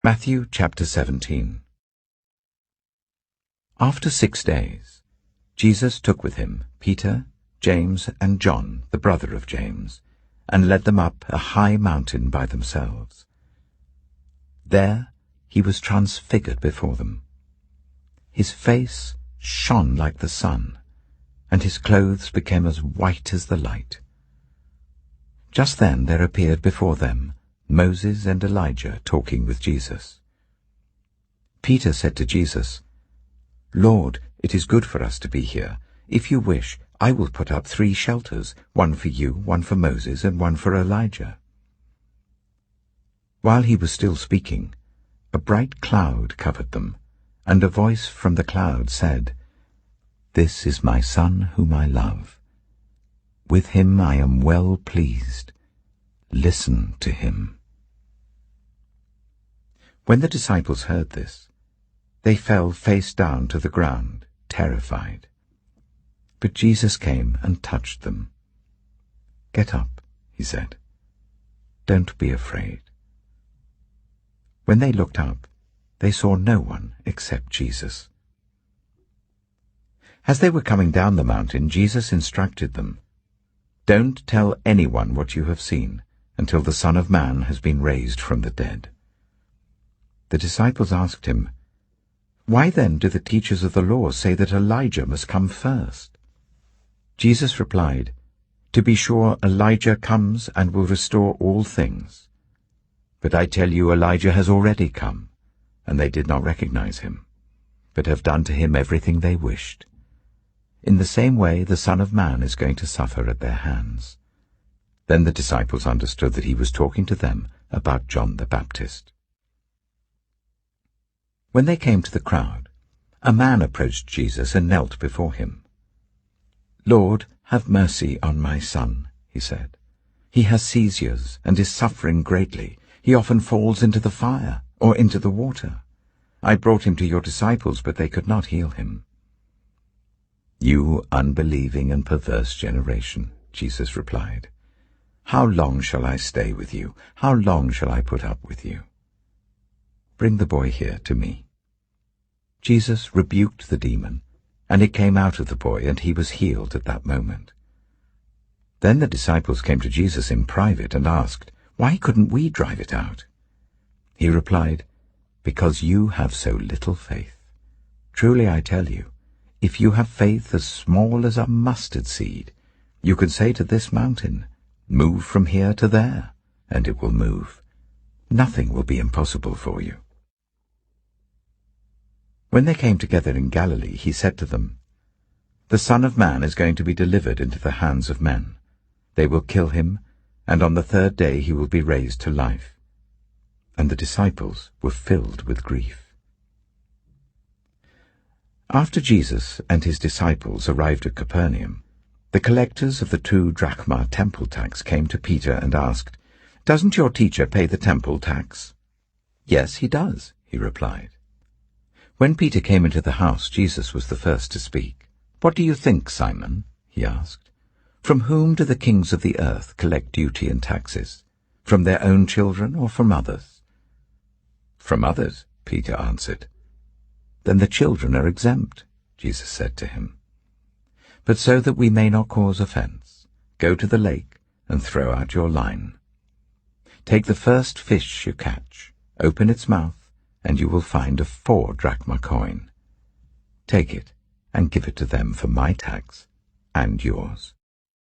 Matthew chapter 17. After 6 days, Jesus took with him Peter, James, and John, the brother of James, and led them up a high mountain by themselves. There he was transfigured before them. His face shone like the sun, and his clothes became as white as the light. Just then there appeared before them Moses and Elijah talking with Jesus. Peter said to Jesus, "Lord, it is good for us to be here. If you wish, I will put up 3 shelters, one for you, one for Moses, and one for Elijah." While he was still speaking, a bright cloud covered them, and a voice from the cloud said, "This is my Son whom I love. With him I am well pleased. Listen to him." When the disciples heard this, they fell face down to the ground, terrified. But Jesus came and touched them. "Get up," he said. "Don't be afraid." When they looked up, they saw no one except Jesus. As they were coming down the mountain, Jesus instructed them, "Don't tell anyone what you have seen until the Son of Man has been raised from the dead." The disciples asked him, "Why then do the teachers of the law say that Elijah must come first?" Jesus replied, "To be sure, Elijah comes and will restore all things. But I tell you, Elijah has already come, and they did not recognize him, but have done to him everything they wished. In the same way the Son of Man is going to suffer at their hands." Then the disciples understood that he was talking to them about John the Baptist. When they came to the crowd, a man approached Jesus and knelt before him. "Lord, have mercy on my son," he said. "He has seizures and is suffering greatly. He often falls into the fire or into the water. I brought him to your disciples, but they could not heal him." "You unbelieving and perverse generation," Jesus replied, "how long shall I stay with you? How long shall I put up with you? Bring the boy here to me." Jesus rebuked the demon, and it came out of the boy, and he was healed at that moment. Then the disciples came to Jesus in private and asked, "Why couldn't we drive it out?" He replied, "Because you have so little faith. Truly I tell you, if you have faith as small as a mustard seed, you can say to this mountain, 'Move from here to there,' and it will move. Nothing will be impossible for you." When they came together in Galilee, he said to them, "The Son of Man is going to be delivered into the hands of men. They will kill him, and on the 3rd day he will be raised to life." And the disciples were filled with grief. After Jesus and his disciples arrived at Capernaum, the collectors of the 2 drachma temple tax came to Peter and asked, "Doesn't your teacher pay the temple tax?" "Yes, he does," he replied. When Peter came into the house, Jesus was the first to speak. "What do you think, Simon?" he asked. "From whom do the kings of the earth collect duty and taxes? From their own children or from others?" "From others," Peter answered. "Then the children are exempt," Jesus said to him. "But so that we may not cause offense, go to the lake and throw out your line. Take the first fish you catch, open its mouth, and you will find a 4 drachma coin. Take it and give it to them for my tax and yours."